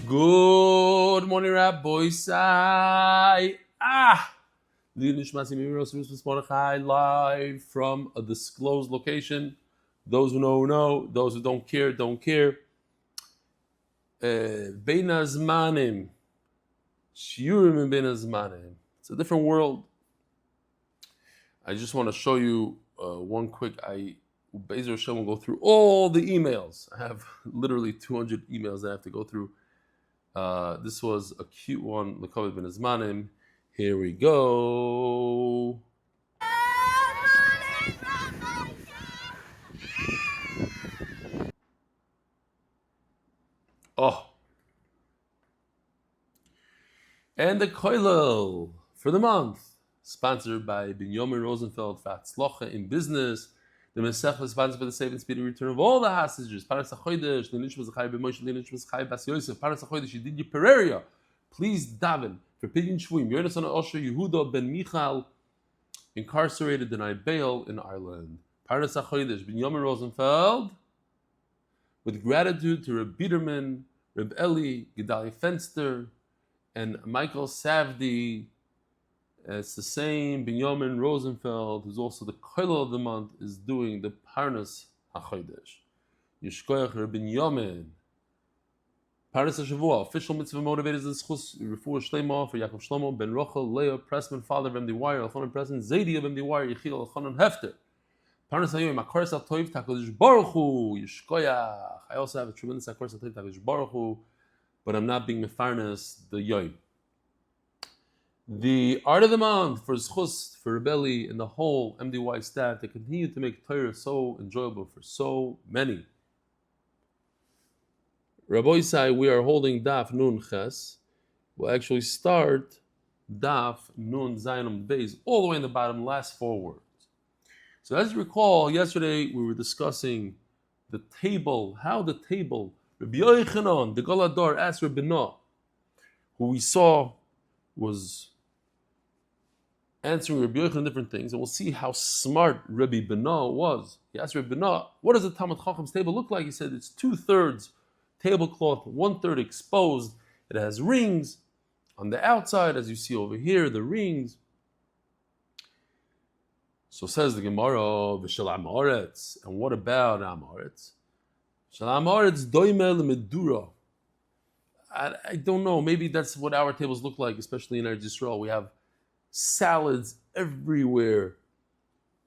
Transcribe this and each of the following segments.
Good morning, Rabbi Sai. Live from a disclosed location. Those who know. Those who don't care, don't care. Bein Azmanim. Shiurim and Bein Azmanim. It's a different world. I just want to show you one quick. Be'ezer Hashem will go through all the emails. I have literally 200 emails that I have to go through. This was a cute one. L'kavod ben Azmanim. Here we go. Oh. And the koilel for the month, sponsored by Binyomin Rosenfeld for Hatzlocha in business. The Mitzvah is sponsored by the safe and speedy return of all the hostages. Paras HaChodesh, Zechraya ben Yosef, Paras HaChodesh, Yedidya Pereira. Please Daven for pidyon Shebuyim. Yonathan Yehуда ben Michal, incarcerated, denied bail in Ireland. Paras HaChodesh, Binyomin Rosenfeld, with gratitude to Reb Biderman, Reb Eli, Gedale Fenster, and Michael Safdie. It's the same Binyomin Rosenfeld, who's also the koilel of the month, is doing the Parnas HaChodesh. Yishkoyach Reb Binyomin. Parnas HaShavua, official Mitzvah Motivators and Refuah Shelaima for Yakov, Shlomo, Ben Rochel, Leah, Pressman, father of MD Wire, Elchanan Pressman, Zaydi of MD Wire, Yechil, Elchanan Hefter. Parnas HaYomi, Akors HaToiv, Takodesh Baruch Hu, Yishkoyach. I also have a tremendous Akors HaToiv, Takodesh Baruch Hu, but I'm not being mefarnas the Yom. The art of the month for Zchus, for Rebelli, and the whole MDY staff to continue to make Torah so enjoyable for so many. Rabbi Isai, we are holding Daf Nun Ches. We'll actually start Daf Nun Zayin Beis all the way in the bottom, last 4 words. So as you recall, yesterday we were discussing the table, how the table, Rabbi Elchanan, the Galador, asked Rabbi Noah, who we saw was answering Rabbi Yochanan different things, and we'll see how smart Rabbi Beno was. He asked Rabbi Beno, what does a Talmud Chacham's table look like? He said it's 2/3 tablecloth, 1/3 exposed. It has rings on the outside, as you see over here, the rings. So says the Gemara, V'shel Amoretz, and what about Amoretz? Shel Amoretz doimel medura. I don't know, maybe that's what our tables look like, especially in Eretz Yisrael. We have salads everywhere.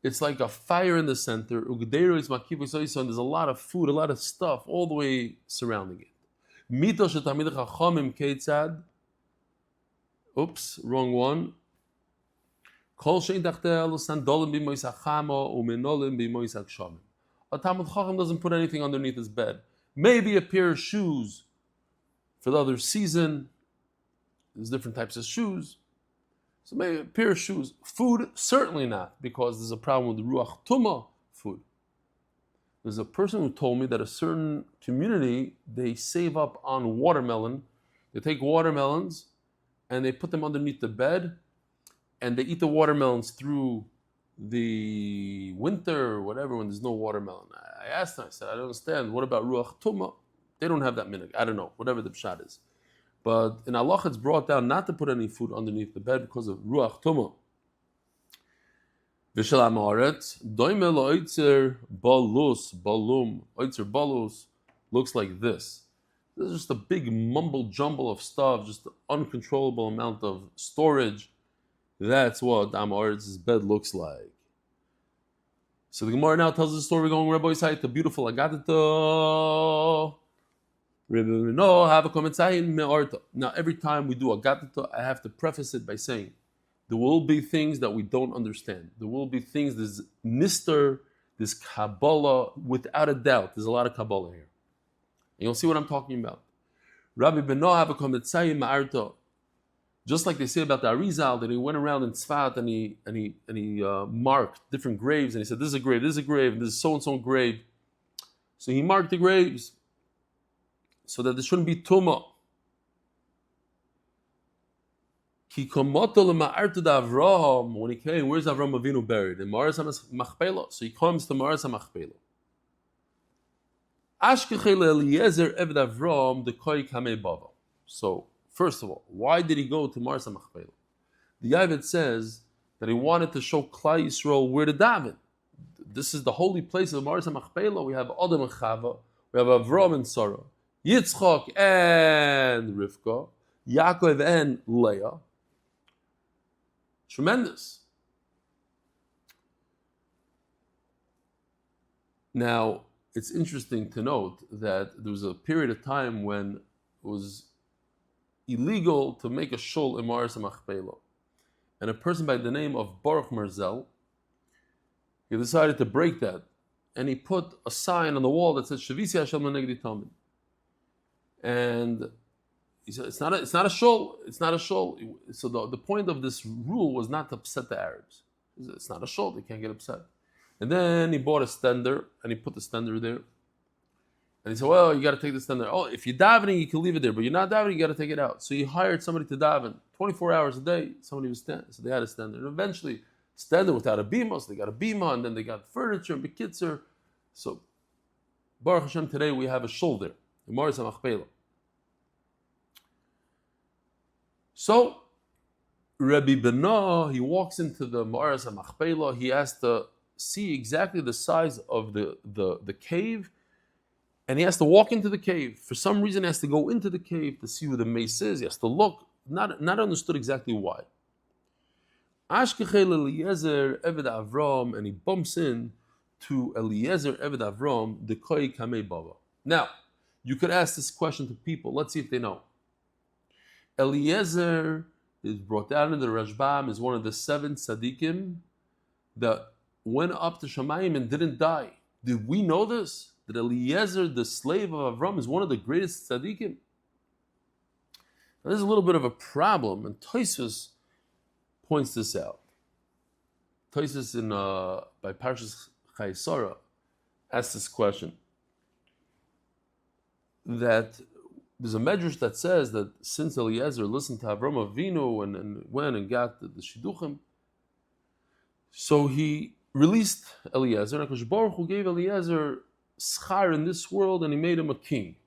It's like a fire in the center. There's a lot of food, a lot of stuff all the way surrounding it. Oops, wrong one. A Talmud Chacham doesn't put anything underneath his bed. Maybe a pair of shoes for the other season. There's different types of shoes. So maybe a pair of shoes. Food, certainly not, because there's a problem with the Ruach Tumah food. There's a person who told me that a certain community, they save up on watermelon. They take watermelons and they put them underneath the bed and they eat the watermelons through the winter or whatever when there's no watermelon. I asked them, I said, I don't understand. What about Ruach Tumah? They don't have that minhag. I don't know, whatever the pshat is. But in Allah, it's brought down not to put any food underneath the bed because of Ruach Tumah. V'shel Amoretz, doimel oitzer balus, balum, oitzer balus, looks like this. This is just a big mumble jumble of stuff, just an uncontrollable amount of storage. That's what Amoretz's bed looks like. So the Gemara now tells the story going, Rabbi Isai, the beautiful Agadito. Now, every time we do Agadito, I have to preface it by saying there will be things that we don't understand. There will be things, there's Nister, there's Kabbalah, without a doubt. There's a lot of Kabbalah here. And you'll see what I'm talking about. Rabbi Beno have a Kometzayim Ma'arto. Just like they say about the Arizal, that he went around in Tzfat and he marked different graves, and he said, this is a grave, and this is so-and-so grave. So he marked the graves, so that there shouldn't be tumah. Ki komoto lema'artu da Avraham, when he came, where's Avraham Avinu buried? In Maras HaMachpelah. So he comes to Maras HaMachpelah. Ashkechei le'Eliezer eved Avraham dekoi kamei bava. So, first of all, why did he go to Ma'aras HaMachpelah? The Yavit says that he wanted to show Klal Yisrael where to daven. This is the holy place of Ma'aras HaMachpelah. We have Adam and Chava, we have Avram and Sarah, Yitzchak and Rivka, Yakov and Leah. Tremendous. Now, it's interesting to note that there was a period of time when it was illegal to make a shul in Ma'aras HaMachpelah. And a person by the name of Baruch Merzel, he decided to break that. And he put a sign on the wall that says, Shavisi Hashem Negdi Talmid. And he said, it's not a shul. It's not a shul. So the point of this rule was not to upset the Arabs. He said, it's not a shul. They can't get upset. And then he bought a stender, and he put the stender there. And he said, well, you got to take the stender. Oh, if you're davening, you can leave it there. But you're not davening, you got to take it out. So he hired somebody to daven. 24 hours a day, somebody was standing. So they had a stender. And eventually, stender without a bima, so they got a bima, and then they got furniture, and bekitzer. So, Baruch Hashem, today we have a shul there, in Ma'aras HaMachpelah. So, Rabbi Bena, he walks into the Ma'aras HaMachpelah. He has to see exactly the size of the cave, and he has to walk into the cave. For some reason, he has to go into the cave to see who the mace is. He has to look. Not understood exactly why. Ashkechel Eliezer Eved Avram, and he bumps in to Eliezer Eved Avram, the Koi Kamei Bava. Now, you could ask this question to people. Let's see if they know. Eliezer is brought down in the Rashbam, is one of the 7 tzaddikim that went up to Shemayim and didn't die. Did we know this? That Eliezer, the slave of Avram, is one of the greatest tzaddikim? Now, there's a little bit of a problem, and Tosfos points this out. Tosfos by Parshas Chayesara asks this question, that there's a medrash that says that since Eliezer listened to Avram Avinu and went and got the Shidduchim, so he released Eliezer, and HaKadosh Baruch Hu gave Eliezer schar in this world, and he made him a king.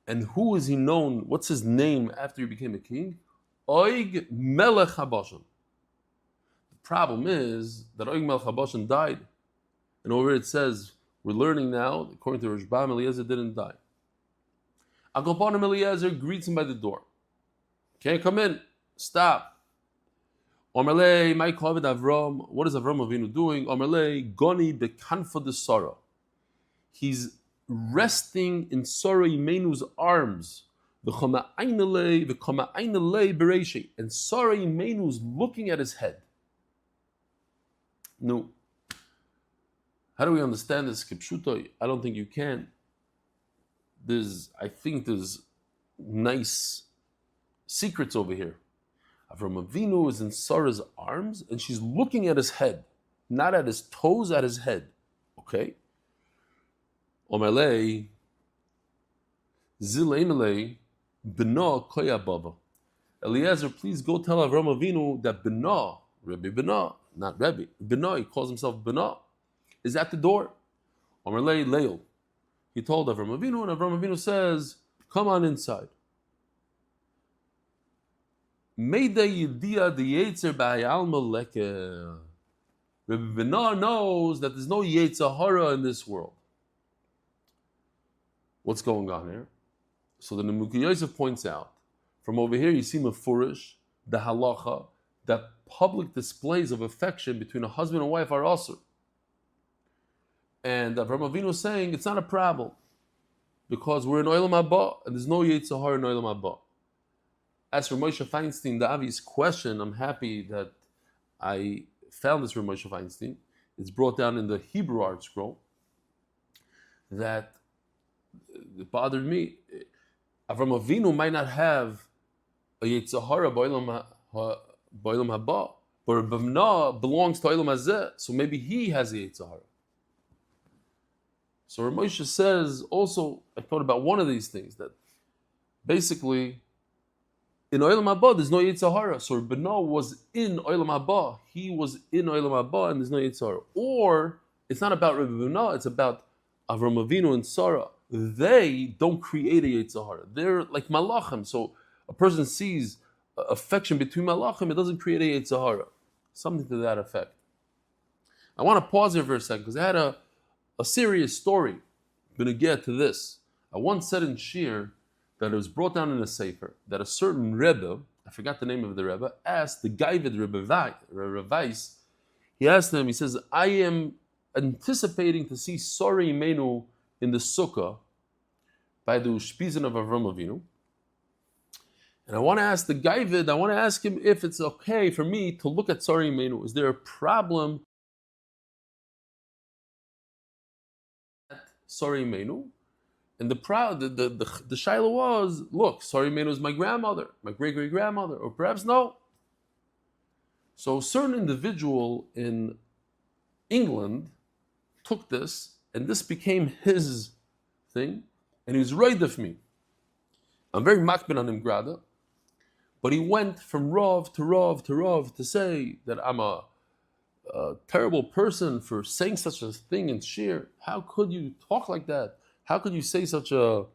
And who is he known? What's his name after he became a king? Oig Melech HaBashan. The problem is that Oig Melech HaBashan died. And over it says, we're learning now, according to Rashbam, Eliezer didn't die. Akoponim Eliezer greets him by the door. Can't come in. Stop. Omerlei, my Kovid Avram. What is Avram Avinu doing? Omerlei, Goni bekanfa de Sarah. He's resting in Sarah Imenu's arms. And Sarah Imenu's looking at his head. No. How do we understand this? Kipshutoi? I don't think you can. I think there's nice secrets over here. Avram Avinu is in Sarah's arms, and she's looking at his head, not at his toes, at his head. Okay? Omelei, Zilemelei, Bena Koya Bava. Eliezer, please go tell Avram Avinu that Bena, Rebbe Bena, not Rebbe, Bena, he calls himself Bena, is at the door. Omelei Leil. He told Avram Avinu, and Avram Avinu says, come on inside. Meida Yedidya the Yetzer Ba'ayalma Leke. Rebbe Bena knows that there's no Yetzer Hara in this world. What's going on here? So the Yosef points out, from over here you see Mefurish, the halacha, that public displays of affection between a husband and wife are also. And Avram Avinu is saying it's not a problem, because we're in Olam Haba, and there's no Yetzer Hara in Olam Haba. As for Moshe Feinstein, the obvious question, I'm happy that I found this from Moshe Feinstein. It's brought down in the Hebrew Art Scroll, that it bothered me. Avram Avinu might not have a Yetzer Hara b'Olam Haba, but Rebbe Bena belongs to Olam Hazeh, so maybe he has a Yetzer Hara. So Rav Moshe says also, I thought about one of these things, that basically in Olam Haba there's no Yetzer Hara. So Rebbe Bena was in Olam Haba, he was in Olam Haba, and there's no Yetzer Hara. Or it's not about Rebbe Bena, it's about Avram Avinu and Sarah. they don't create a Yetzer Hara. They're like malachim. So a person sees affection between malachim, it doesn't create a Yetzer Hara. Something to that effect. I want to pause here for a second because I had a serious story. I'm going to get to this. I once said in Shir that it was brought down in a sefer that a certain Rebbe, I forgot the name of the Rebbe, asked the Gaivid Rebbe Weiss, he asked him, he says, I am anticipating to see Sori Imenu in the Sukkah by the Ushpizin of Avram Avinu. And I want to ask the Gaivid, I want to ask him if it's okay for me to look at Sori Imenu. Is there a problem at Sori Imenu? And the shaila was, look, Sori Imenu is my grandmother, my great-great-grandmother, or perhaps no. So a certain individual in England took this, and this became his thing, and he was right of me. I'm very makbid on him, Grada, but he went from Rav to Rav to Rav to say that I'm a terrible person for saying such a thing in Shir. How could you talk like that? How could you say talk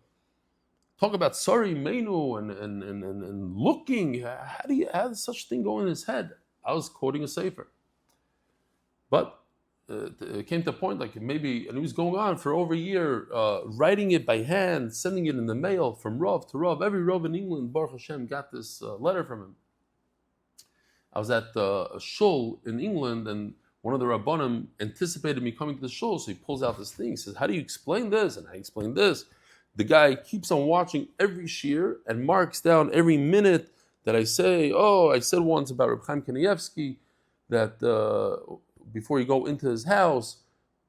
about Sori Imenu and looking? How does such thing go in his head? I was quoting a sefer. But it came to a point like maybe, and he was going on for over a year, writing it by hand, sending it in the mail from Rav to Rav. Every Rav in England, Baruch Hashem, got this letter from him. I was at a shul in England, and one of the Rabbanim anticipated me coming to the shul, so he pulls out this thing. He says, how do you explain this? And I explain this. The guy keeps on watching every shir and marks down every minute that I say. Oh, I said once about Reb Chaim Kanievsky that before you go into his house,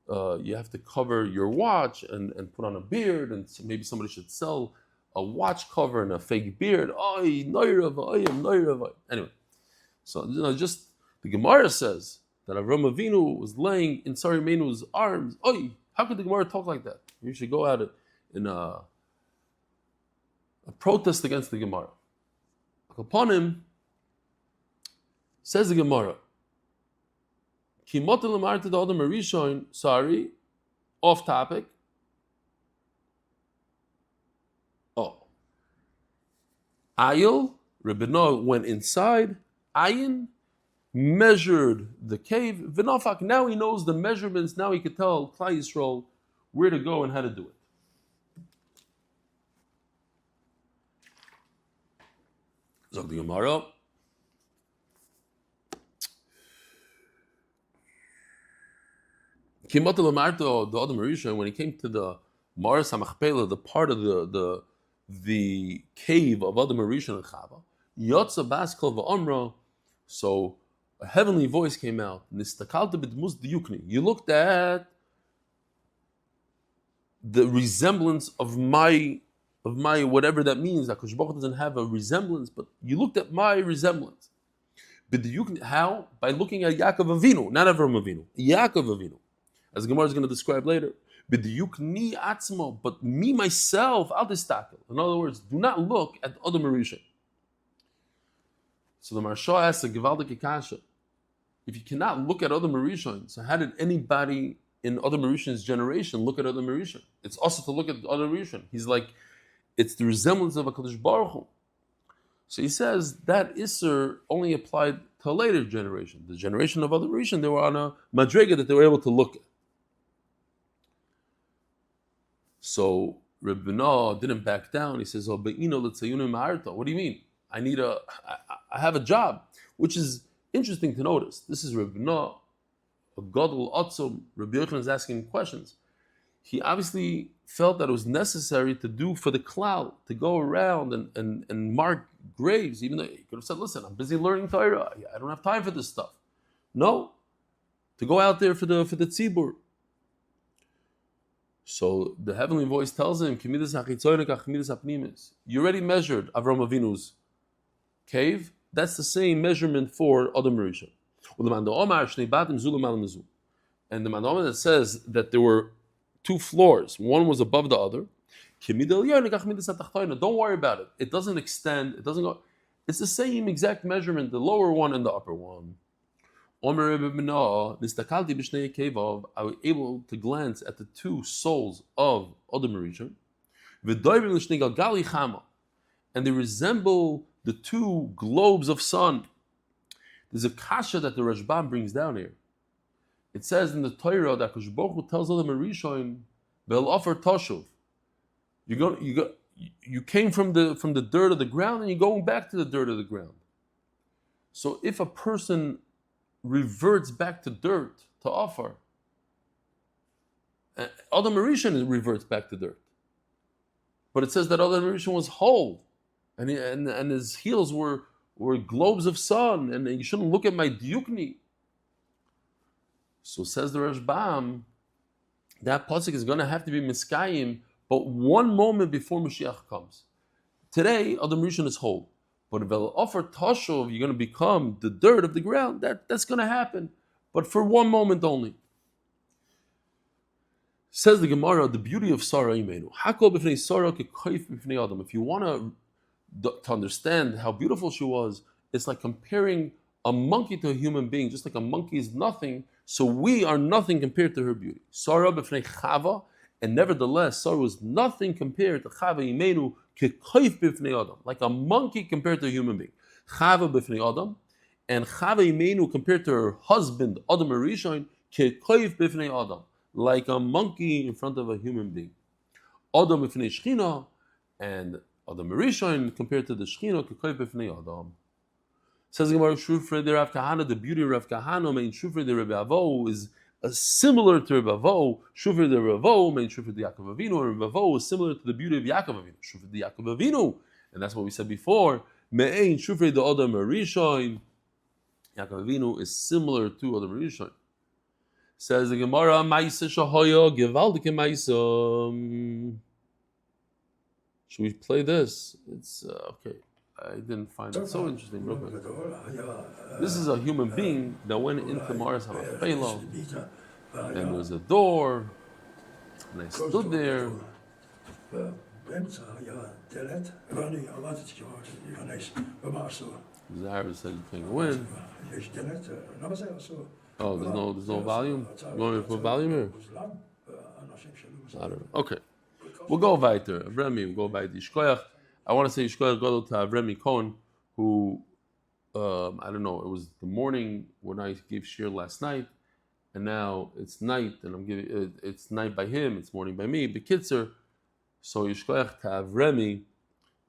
you have to cover your watch and put on a beard, and so maybe somebody should sell a watch cover and a fake beard. Anyway, so just the Gemara says that Avram Avinu was laying in Sari Menu's arms. Oy, how could the Gemara talk like that? You should go out in a protest against the Gemara. Upon him, says the Gemara, sorry, off topic. Ayil, Rebbeinu went inside, Ayin, measured the cave, Vinafak, now he knows the measurements, now he could tell Klal Yisrael where to go and how to do it. Zog the Gemara. The Adam Rishon, when he came to the Maras HaMachpelah, the part of the cave of Adam Rishon and Chava, Yotza Baskal v'Amra, so a heavenly voice came out. Nistakalta b'dmus diyukni. You looked at the resemblance of my whatever that means. That Kosh Baruch doesn't have a resemblance, but you looked at my resemblance. B'diyukni, how? By looking at Yakov Avinu, not Avram Avinu, Yakov Avinu, as Gemara is going to describe later. B'diyukni atzmo, but me myself, al tistakel. In other words, do not look at Adam Rishon. So the Maharsha asks a Gevaldik Kasha, if you cannot look at Adam Rishon, so how did anybody in Adam Rishon's generation look at Adam Rishon? It's also to look at Adam Rishon. He's like, it's the resemblance of a Kadosh Baruch Hu. So he says that Isser only applied to a later generation. The generation of Adam Rishon, they were on a madrega that they were able to look at. So Rebbeinu didn't back down. He says, "Oh, be'ino l'tzayunim ma'arta." What do you mean? I have a job, which is interesting to notice. This is Rebbeinu, a Gedale Otzum. Rabbi Yochanan is asking him questions. He obviously felt that it was necessary to do for the Klal, to go around and mark graves, even though he could have said, listen, I'm busy learning Torah. I don't have time for this stuff. No, to go out there for the tzibur. So the heavenly voice tells him, you already measured Avram Avinu's cave. That's the same measurement for Adam Rishon. And the Mandama that says that there were two floors, one was above the other. Don't worry about it. It doesn't extend, it doesn't go. It's the same exact measurement, the lower one and the upper one. Omer Rebbe B'Noah, Nistakalti B'Shnei Kevov, I was able to glance at the two souls of Adam Rishon, V'doivim L'Shnei Galgali Chama, and they resemble the two globes of sun. There's a kasha that the Rashbam brings down here. It says in the Torah that Akash Baruch Hu tells Adam Rishon, Ve'el Toshuv. You came from the dirt of the ground and you're going back to the dirt of the ground. So if a person reverts back to dirt, to offer, Adam Rishon reverts back to dirt. But it says that Adam Rishon was whole, and his heels were globes of sun, and you shouldn't look at my diukni. So says the Rashbam, that pasuk is going to have to be miskayim, but one moment before Mashiach comes. Today, Adam Rishon is whole. But if they'll offer Tashov, you're going to become the dirt of the ground. That's going to happen. But for one moment only. Says the Gemara, the beauty of Sarah Imenu. If you want to understand how beautiful she was, it's like comparing a monkey to a human being. Just like a monkey is nothing, so we are nothing compared to her beauty. Sarah b'fnei Chava, and nevertheless, Sarah was nothing compared to Chava Imenu, like a monkey compared to a human being. Chava b'fnei Adam, and Chava Imenu compared to her husband, Adam Rishon, b'fnei Adam, like a monkey in front of a human being. Adam b'fnei Shechina, and Adam Rishon compared to the Shechina, b'fnei Adam. Says the Gemara, Shufrei de Rav Kahana, the beauty of Rav Kahana, main Shufrei de Rebbe Avo is similar to Rebbe Avo. Shufrei de Rebbe Avo, main Shufrei de Yakov Avinu, and Rebbe Avo is similar to the beauty of Yakov Avinu. Shufrei de Yakov Avinu, and that's what we said before. Me'ein Shufrei de Adam Rishon, Yakov Avinu is similar to Adam Rishon. Says the Gemara, Ma'isa Shahoyo, Gewaldike Ma'isa. Should we play this? It's okay. I didn't find it so interesting. Real quick. This is a human being that went into Mars Havafelo, and there was a door, and I stood there. Zahra said you can't go in. Oh, there's no volume? You want me to put volume here? I don't know. Okay. We'll go weiter. Remy, we'll go weiter. Shkoyach. I want to say Yishkoyach Gadol to Remy Cohen, who, I don't know, it was the morning when I gave shir last night, and now it's night, and I'm giving it's night by him, it's morning by me, Bekitzer. So Yishkoyach to Remy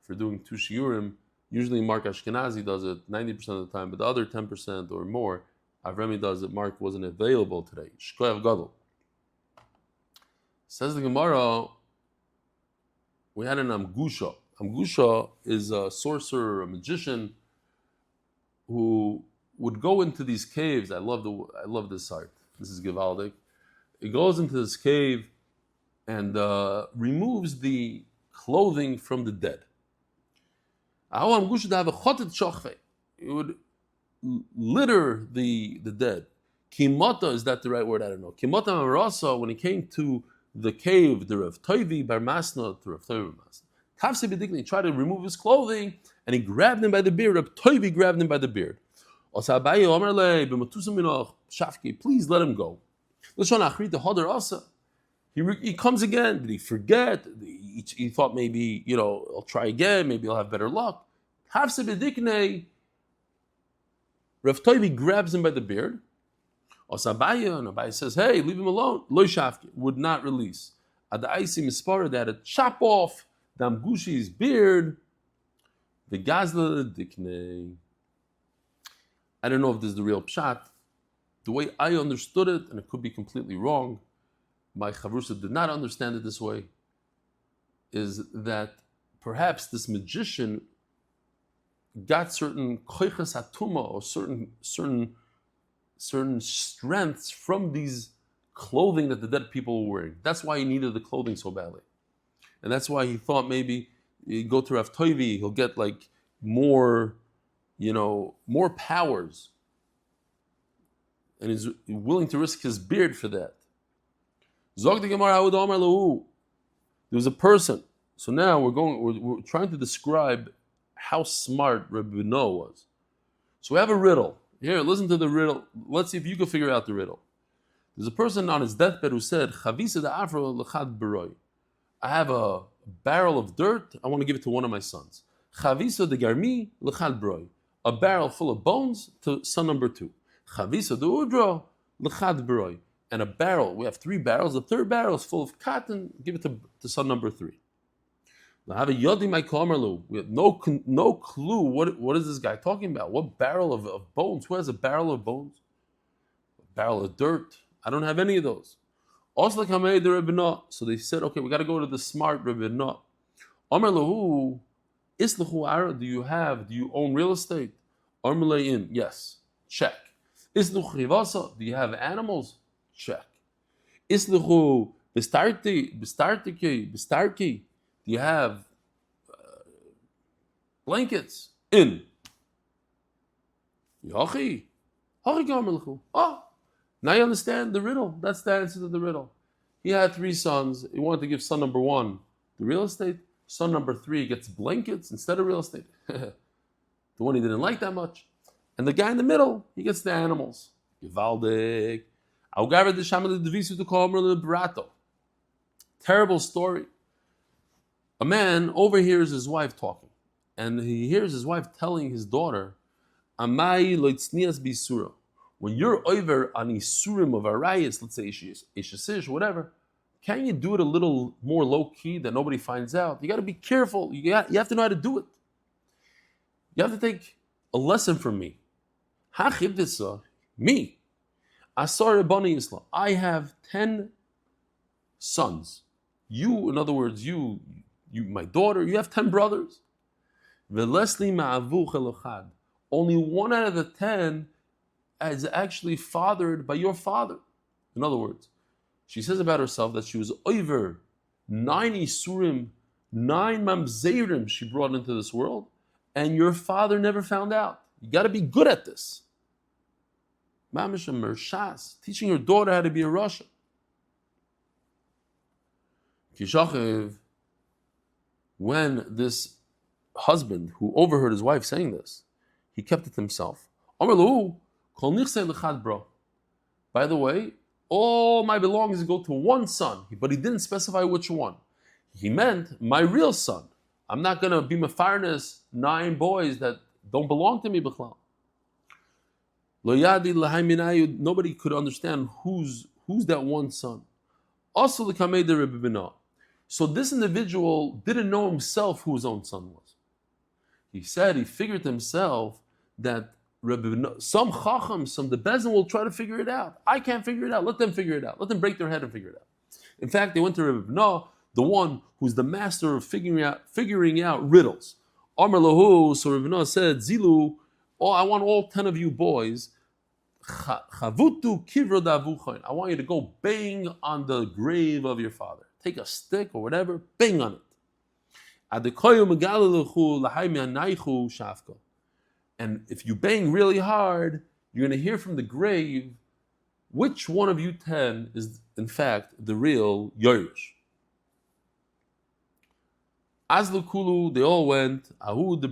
for doing two shiurim. Usually Mark Ashkenazi does it 90% of the time, but the other 10% or more, Avremi does it. Mark wasn't available today. Shkoyach Gadol. Says the Gemara, we had an Amgusha. Amgusha is a sorcerer, a magician, who would go into these caves. I love this art. This is Givaldic. He goes into this cave and removes the clothing from the dead. It would litter the dead. Kimota, is that the right word? I don't know. Kimota Marasa, when he came to the cave, the Rav Toivi Bar Masna, to Rav Toivi Bar Masna. He tried to remove his clothing, and he grabbed him by the beard. Rav Toivi grabbed him by the beard. Please let him go. He comes again. Did he forget? He thought maybe, I'll try again. Maybe I'll have better luck. Rav Toivi grabs him by the beard. And Abaye says, hey, leave him alone. Would not release. At the Aisi Mispara, they had to chop off Damgushi's beard, the Gazla Dikne. I don't know if this is the real pshat. The way I understood it, and it could be completely wrong, my Chavrusa did not understand it this way, is that perhaps this magician got certain koiches hatuma, or certain strengths from these clothing that the dead people were wearing. That's why he needed the clothing so badly. And that's why he thought maybe he'd go to Rav Toivi, he'll get like more powers. And he's willing to risk his beard for that. Zog the Gemara, there was a person. So now we're trying to describe how smart Rabbi Noah was. So we have a riddle. Here, listen to the riddle. Let's see if you can figure out the riddle. There's a person on his deathbed who said, Chavisa da afro lechad beroi. I have a barrel of dirt. I want to give it to one of my sons. Chavisa de garmi lechad beroi. A barrel full of bones to son number 2. Chavisa de udro lechad beroi. And a barrel, we have 3 barrels. The 3rd barrel is full of cotton. Give it to son number 3. We have no clue what is this guy talking about. What barrel of bones? Who has a barrel of bones? A barrel of dirt? I don't have any of those. So they said, okay, we got to go to the smart Rebbeinu. Do you own real estate? Yes. Check. Do you have animals? Check. Do you have blankets? In. Oh, now you understand the riddle. That's the answer to the riddle. He had 3 sons. He wanted to give son number 1 the real estate. Son number 3 gets blankets instead of real estate. The one he didn't like that much. And the guy in the middle, he gets the animals. Gewaldig. Terrible story. A man overhears his wife talking, and he hears his wife telling his daughter, Amai loitznias bisura. When you're over on isurim of arayis, let's say ishasish, whatever, can you do it a little more low-key that nobody finds out? You got to be careful. You have to know how to do it. You have to take a lesson from me. Me. Asar Rebani Islam. I have 10 sons. You, in other words, you, my daughter, you have 10 brothers. Only 1 out of the 10 is actually fathered by your father. In other words, she says about herself that she was over 9 isurim, 9 mamzerim she brought into this world, and your father never found out. You got to be good at this. Mamish Mershas, teaching her daughter how to be a Rochel. Kishachev, when this husband who overheard his wife saying this, he kept it to himself. By the way, all my belongings go to 1 son, but he didn't specify which one. He meant my real son. I'm not going to be mefarnes 9 boys that don't belong to me. Nobody could understand who's that 1 son. Also the kamei de Rebbeinu. So this individual didn't know himself who his own son was. He figured to himself that some chacham, the bezin will try to figure it out. I can't figure it out. Let them figure it out. Let them break their head and figure it out. In fact, they went to Rebbeinu, the one who's the master of figuring out riddles. Amar lahu, so Rebbeinu said, Zilu, I want all 10 of you boys. Chavutu kivro davuchain. I want you to go bang on the grave of your father. Take a stick or whatever, bang on it. And if you bang really hard, you're going to hear from the grave which one of you 10 is in fact the real Yerush. Azlukulu, they all went. Ahud the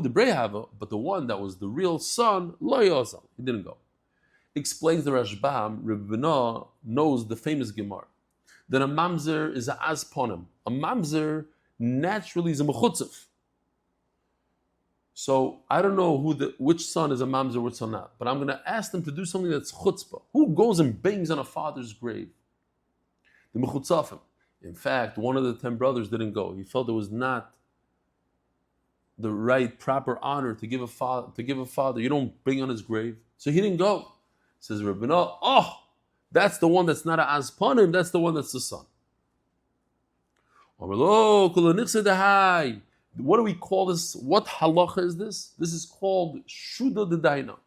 Brehava, but the one that was the real son, lo yozal, he didn't go. Explains the Rashbam, Rebbeinu knows the famous Gemara that a mamzer is a azponim. A mamzer naturally is a mechutzef. So I don't know which son is a mamzer, which son not, but I'm going to ask them to do something that's chutzpah. Who goes and bangs on a father's grave? The mechutzafim. In fact, one of the 10 brothers didn't go. He felt it was not the right, proper honor to give a father. You don't bang on his grave. So he didn't go. Says Rebbeinu, that's the one that's not a azponim, that's the one that's the son. What do we call this? What halacha is this? This is called shuda de daina.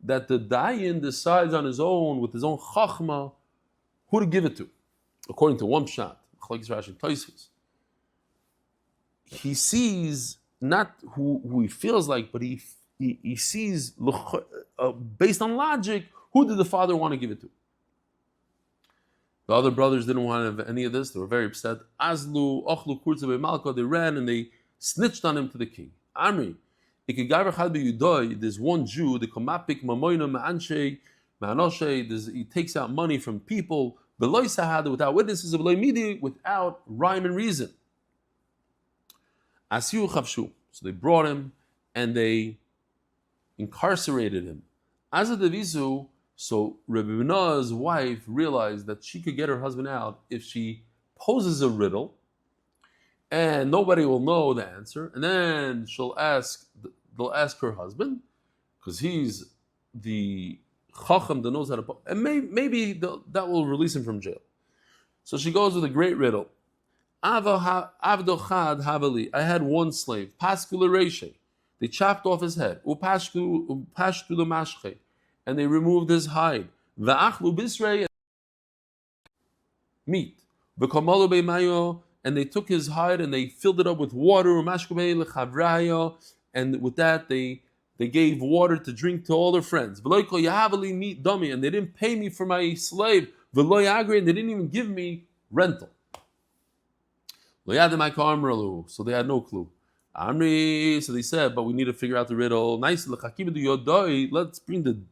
That the dayan decides on his own, with his own chachma, who to give it to. According to one pshat, he sees not who he feels like, but he sees, based on logic, who did the father want to give it to? The other brothers didn't want to have any of this. They were very upset. Azlu, ochlu, kurza, malka, they ran and they snitched on him to the king. Amri, There's one Jew, the Komapik Mamoina Ma'anshe, Ma'anoshe, he takes out money from people, without witnesses, without rhyme and reason. Asiu Chavshu. So they brought him and they incarcerated him. As a Devisu, so Rebbe Binah's wife realized that she could get her husband out if she poses a riddle, and nobody will know the answer, and then they'll ask her husband, because he's the chacham that knows how to, and maybe that will release him from jail. So she goes with a great riddle. Avdochad havali. I had one slave. Paskula Reshe. They chopped off his head. Upashtu the mashche, and they removed his hide. Va'achlu bisrei, meat. V'kamalu beimayo, and they took his hide and they filled it up with water. Umashkubei lechavraya, and with that they gave water to drink to all their friends. V'loiko yahavali meat dummy, and they didn't pay me for my slave. V'lo yagri, and they didn't even give me rental. So they had no clue. Amri, so they said, but we need to figure out the riddle. Let's bring the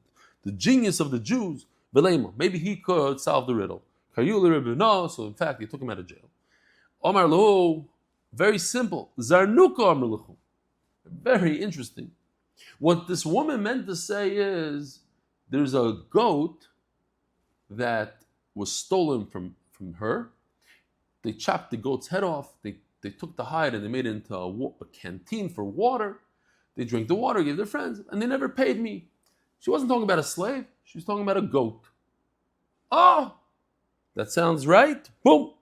genius of the Jews. Maybe he could solve the riddle. So in fact, they took him out of jail. Omar lo, very simple. Zarnuka Amr. Very interesting. What this woman meant to say is, there's a goat that was stolen from her. They chopped the goat's head off. They took the hide and they made it into a canteen for water. They drank the water, gave their friends, and they never paid me. She wasn't talking about a slave. She was talking about a goat. Oh, that sounds right. Boom.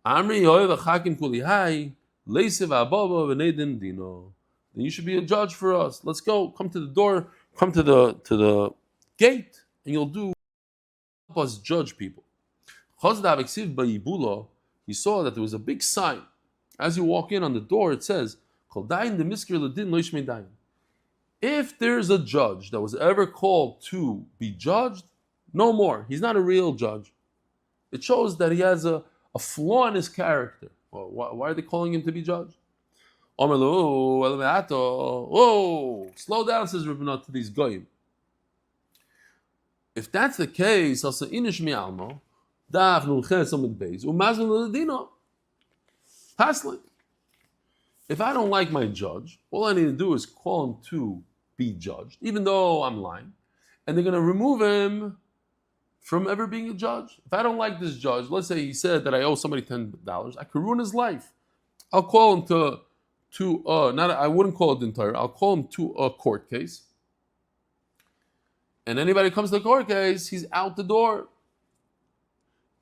Amri hakim kulihai leisev ababa v'neidin dino. Then you should be a judge for us. Let's go. Come to the door. Come to the gate, and you'll help us judge people. He saw that there was a big sign. As you walk in on the door, it says, if there's a judge that was ever called to be judged, no more. He's not a real judge. It shows that he has a flaw in his character. Well, why are they calling him to be judged? Oh, slow down, says Rebbe to these goyim. If that's the case, also inish mi almo, Daf Yomi Amud Beis, Paslik. If I don't like my judge, all I need to do is call him to be judged, even though I'm lying, and they're going to remove him from ever being a judge. If I don't like this judge, let's say he said that I owe somebody $10, I could ruin his life. I'll call him I wouldn't call it the entire, I'll call him to a court case. And anybody who comes to the court case, he's out the door.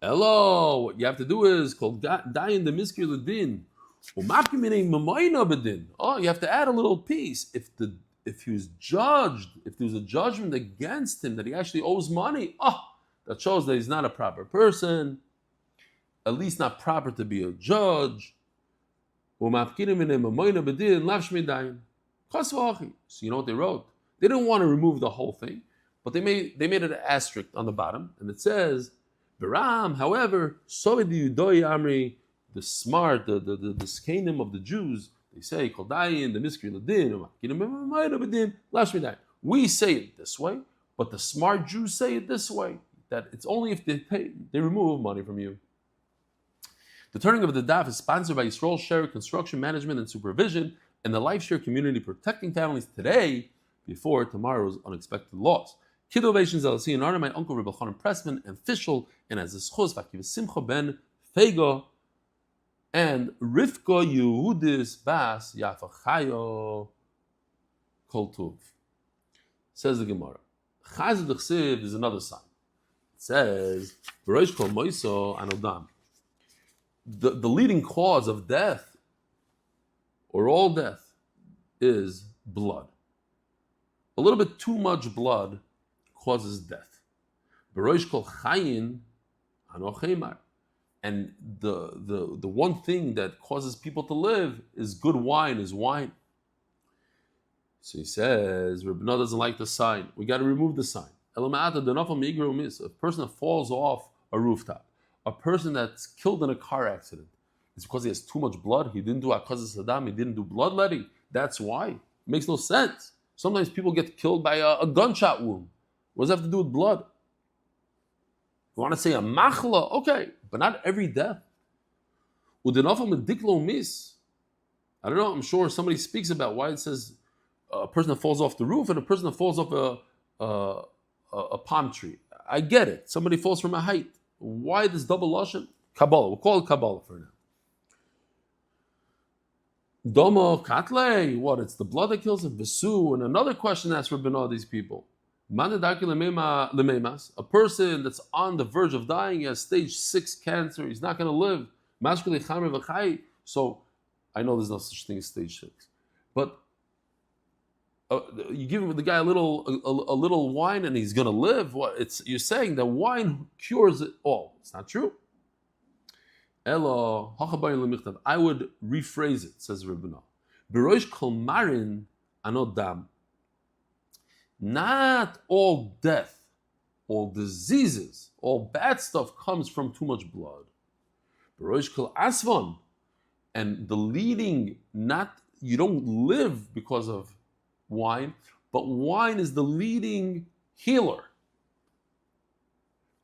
Hello, what you have to do is called dayin the miskir ledin. Oh, you have to add a little piece. If he was judged, if there was a judgment against him that he actually owes money, that shows that he's not a proper person, at least not proper to be a judge. So you know what they wrote? They didn't want to remove the whole thing, but they made it an asterisk on the bottom, and it says, Baram, however, the smart, the skanim of the Jews, they say, we say it this way, but the smart Jews say it this way, that it's only if they remove money from you. The turning of the Daf is sponsored by Yisrael Share Construction Management and Supervision and the Life Share Community protecting families today before tomorrow's unexpected loss. Kidnovations LLC in honor of my Uncle Reb Elchanan Pressman, official, and as a schus of Akiva Simcha Ben Fayga, and Rivka Yehudis Bas Yafachayo Kol Tuv. Says the Gemara. Chazid Chsiv is another sign. It says, V'rosh kol moiso anodam. The leading cause of death, or all death, is blood. A little bit too much blood causes death. B'rosh kol chayin anochemar. And the one thing that causes people to live is good wine, is wine. So he says, Rebbe doesn't like the sign. We got to remove the sign. A person that falls off a rooftop, a person that's killed in a car accident, it's because he has too much blood. He didn't do Akazah Saddam, he didn't do bloodletting. That's why. It makes no sense. Sometimes people get killed by a gunshot wound. What does that have to do with blood? You want to say a machla? Okay, but not every death. I don't know, I'm sure somebody speaks about why it says a person that falls off the roof and a person that falls off a palm tree. I get it. Somebody falls from a height. Why this double lashon? Kabbalah. We'll call it Kabbalah for now. Domo katle. What? It's the blood that kills him. Vesu. And another question asked Rabbi all these people. A person that's on the verge of dying, he has stage 6 cancer. He's not going to live. So I know there's no such thing as stage 6, but you give the guy a little wine and he's going to live. What? You're saying that wine cures it all. It's not true. I would rephrase it, says Rebbeinu. Beroish kol marin anodam. Not all death, all diseases, all bad stuff comes from too much blood. Beroish kol asvan. And the leading, you don't live because of wine, but wine is the leading healer.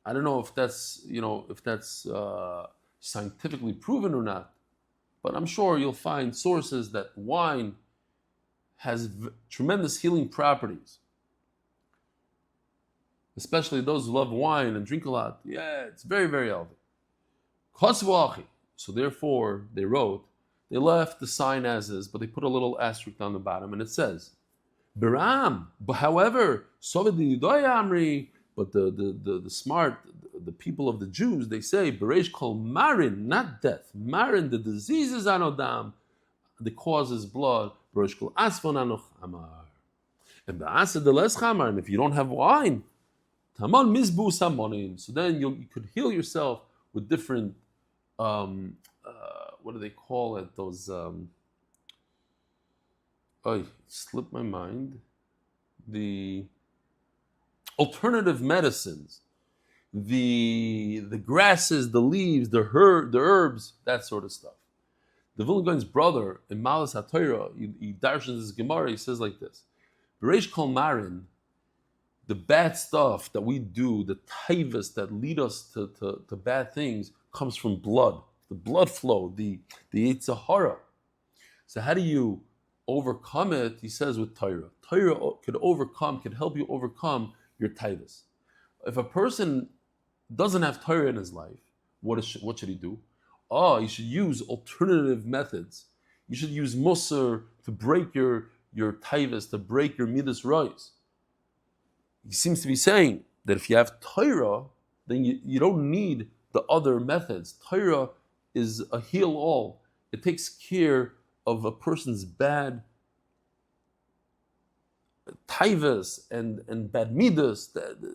I don't know if that's scientifically proven or not, but I'm sure you'll find sources that wine has tremendous healing properties. Especially those who love wine and drink a lot. Yeah, it's very, very healthy. So therefore, they left the sign as is, but they put a little asterisk on the bottom, and it says, Biram. But however, but the smart, the people of the Jews, they say, Bereish kol marin, not death. Marin, the disease is anodam, the cause is blood. Bereish kol asfon anoch amar. And ba'asad deles chamar, and if you don't have wine, taman mizbu samonim. So then you could heal yourself with different, what do they call it? Those, slipped my mind. The alternative medicines, the grasses, the leaves, the herbs, that sort of stuff. The Vilna Gaon's brother in Malas HaTorah, he darshans his Gemara. He says like this: Bereish kol marin, the bad stuff that we do, the taivas that lead us to bad things, comes from blood, the blood flow, the Yitzhahara. So how do you overcome it? He says with Torah. Torah could help you overcome your taivas. If a person doesn't have Torah in his life, what should he do? You should use alternative methods. You should use musar to break your taivas, to break your midas rois. He seems to be saying that if you have Torah, then you don't need the other methods. Torah is a heal-all. It takes care of a person's bad taivas and bad midas.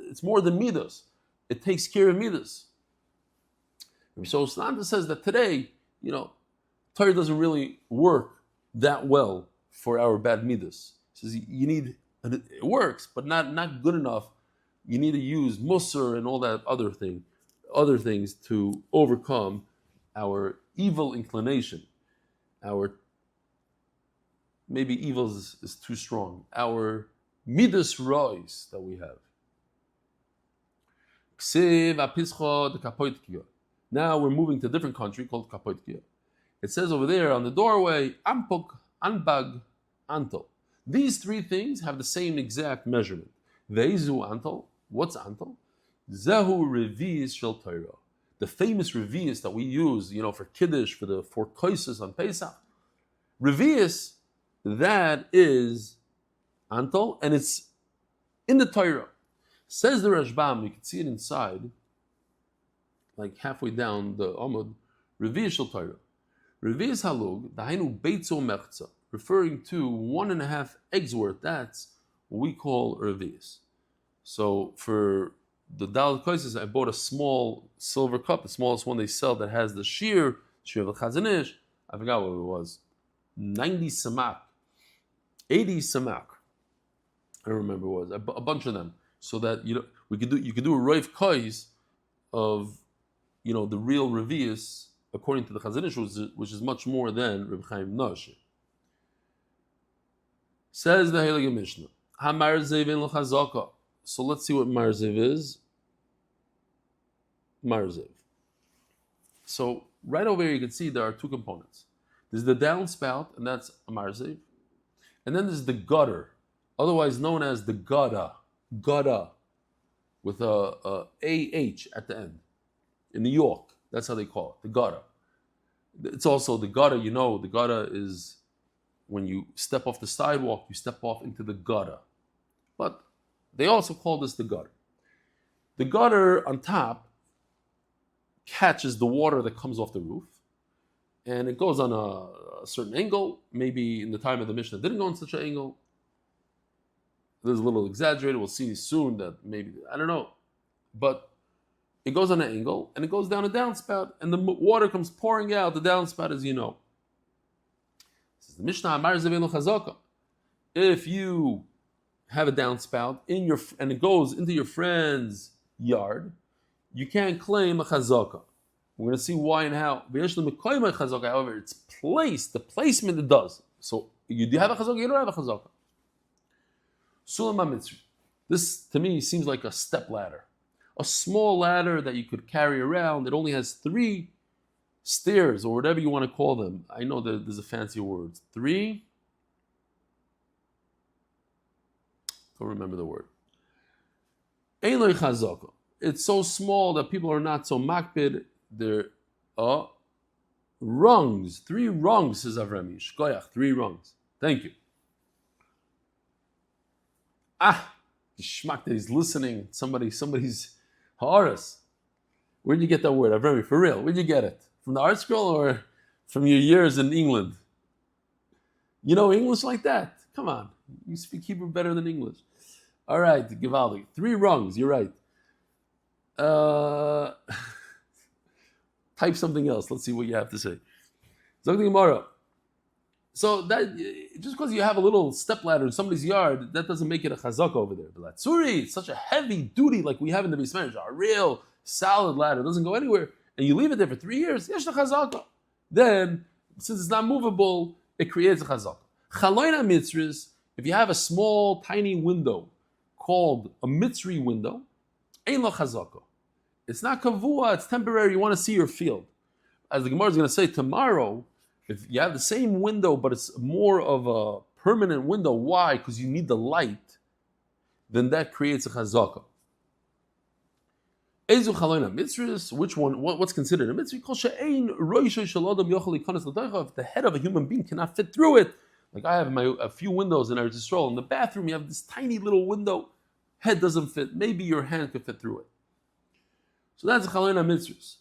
It's more than midas. It takes care of midas. So Slanta says that today, Torah doesn't really work that well for our bad midas. He says it works, but not good enough. You need to use musar and all that other things to overcome our evil inclination. Maybe evil is too strong. Our midas rois that we have. Now we're moving to a different country called Kapoitkia. It says over there on the doorway, Ampok, Anbag, Antel. These three things have the same exact measurement. Veizu Antel. What's Antel? Zehu Revi'is Shel Torah. The famous Revi'is that we use, for Kiddush, for the 4 koises on Pesach. Revi'is, that is Antel, and it's in the Torah. Says the Rashbam, you can see it inside, like halfway down the Amud, Revi'is Shel Torah. Revi'is Halug, Dahainu Beitzo Mechza, referring to 1.5 eggs worth. That's what we call Revi'is. So for the Daled Koises, I bought a small silver cup, the smallest one they sell that has the shir of the Chazanish. I forgot what it was. 90 samak. 80 samak. I don't remember what it was. A bunch of them. So that you could do a roiv kois of the real Revi'is according to the Chazanish, which is much more than Reb Chaim Nosh. Says the Heilige Mishnah. Hamarzev in l'chazaka. So let's see what marzev is. Marzev. So right over here you can see there are two components. There's the downspout, and that's a marzev. And then there's the gutter, otherwise known as the gutta. Gutta. With a A-H at the end. In New York, that's how they call it, the gutta. It's also the gutter, the gutter is when you step off the sidewalk, you step off into the gutter. But they also call this the gutter. The gutter on top catches the water that comes off the roof, and it goes on a certain angle. Maybe in the time of the Mishnah it didn't go on such an angle. There's a little exaggerated. We'll see soon that maybe, I don't know. But it goes on an angle, and it goes down a downspout, and the water comes pouring out the downspout, as you know. This is the Mishnah, Amar Zevelu Chazaka. If you have a downspout and it goes into your friend's yard, you can't claim a chazaka. We're going to see why and how. However, it's placed, the placement it does. So you do have a chazaka, you don't have a chazaka. Sulam HaMitzri. This to me seems like a step ladder. A small ladder that you could carry around. It only has 3 stairs, or whatever you want to call them. I know that there's a fancy word. 3. Don't remember the word. Eloi chazaka. It's so small that people are not so makpid. They're rungs. 3 rungs, says Avrami. Shkoyach, 3 rungs. Thank you. Shmak that he's listening. Somebody's Haaretz. Where'd you get that word? Avrami, for real. Where'd you get it? From the art scroll or from your years in England? You know English like that? Come on. You speak Hebrew better than English. All right, Givaldi. 3 rungs, you're right. Type something else. Let's see what you have to say. Zogdi Gemara. So that just because you have a little stepladder in somebody's yard, that doesn't make it a chazaka over there. But Latsuri, it's such a heavy duty like we have in the Beis Medrash, a real solid ladder, doesn't go anywhere, and you leave it there for 3 years, yesh the chazaka. Then, since it's not movable, it creates a chazaka. Chaloina mitzris, if you have a small, tiny window called a mitzri window, ein lo chazaka. It's not kavua, it's temporary, you want to see your field. As the Gemara is going to say tomorrow, if you have the same window, but it's more of a permanent window, why? Because you need the light, then that creates a chazaka. Ezu chaloina mitzris, which one, what's considered a mitzri? If the head of a human being cannot fit through it, like I have a few windows in Eretz Yisrael, in the bathroom you have this tiny little window, head doesn't fit, maybe your hand could fit through it. So that's a chaloina mitzris.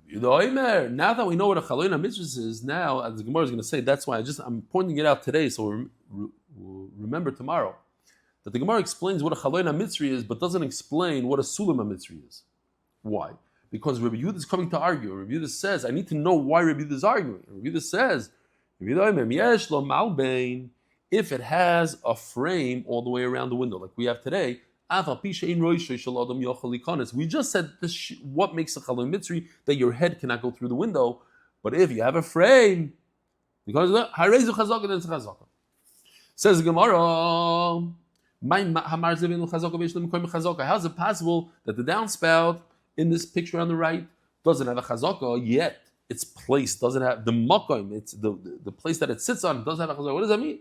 Now that we know what a chaloina mitzvah is, now as the Gemara is going to say, that's why I'm pointing it out today, so we'll remember tomorrow that the Gemara explains what a chaloina mitzvah is, but doesn't explain what a sulam mitzvah is. Why? Because Rabbi Yehuda is coming to argue. Rabbi Yehuda says, I need to know why Rabbi Yehuda is arguing. Rabbi Yehuda says, if it has a frame all the way around the window, like we have today. We just said this, what makes a chaloina mitzri, that your head cannot go through the window. But if you have a frame, because says the Gemara, how's it possible that the downspout in this picture on the right doesn't have a chazaka, yet its place doesn't have the makom, it's the place that it sits on doesn't have a chazaka? What does that mean?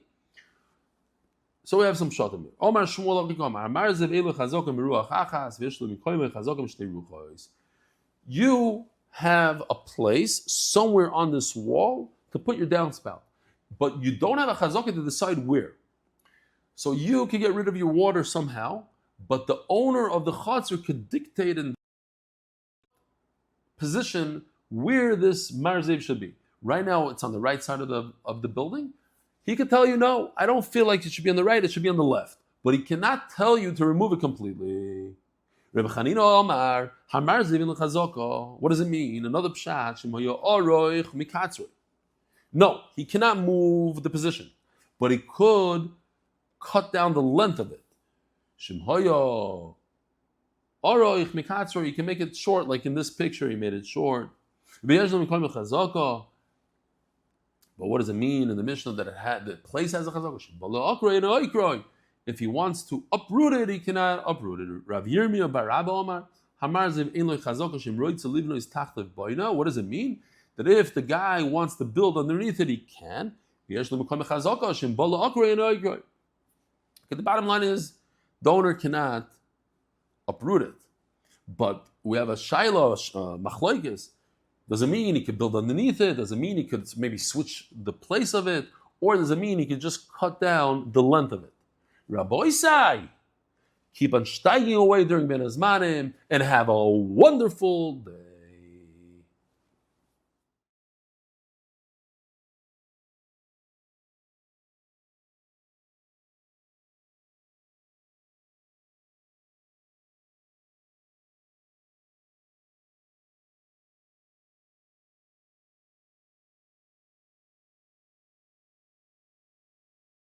So we have some shatim here. Omar Shmuel Amar Zevelu Chazaka Miruach Achas V'Yeshlu Mikoyme Chazaka M'Shtei Ruchos. You have a place somewhere on this wall to put your downspout, but you don't have a chazaka to decide where. So you can get rid of your water somehow, but the owner of the chatzor could dictate and position where this marzev should be. Right now, it's on the right side of the building. He could tell you, no, I don't feel like it should be on the right, it should be on the left. But he cannot tell you to remove it completely. Reb Chanina Omar, Hamar Zevin l'chazaka. What does it mean? Another pshat, Shemaya Oroich Mikatzrei. No, he cannot move the position, but he could cut down the length of it. Shemaya Oroich Mikatzrei, he can make it short, like in this picture, he made it short. But what does it mean in the Mishnah that the place has a chazaka? If he wants to uproot it, he cannot uproot it. Rav Yirmiyah bar Rabba Omar, Hamar zev ein lo chazaka shem roitz livno is tachlev boina. What does it mean? That if the guy wants to build underneath it, he can. Okay, the bottom line is the owner cannot uproot it. But we have a shaila, machloikis. Doesn't mean he could build underneath it. Doesn't mean he could maybe switch the place of it. Or does it mean he could just cut down the length of it? Rabbi Sai, keep on steiging away during Ben Azmanim and have a wonderful day.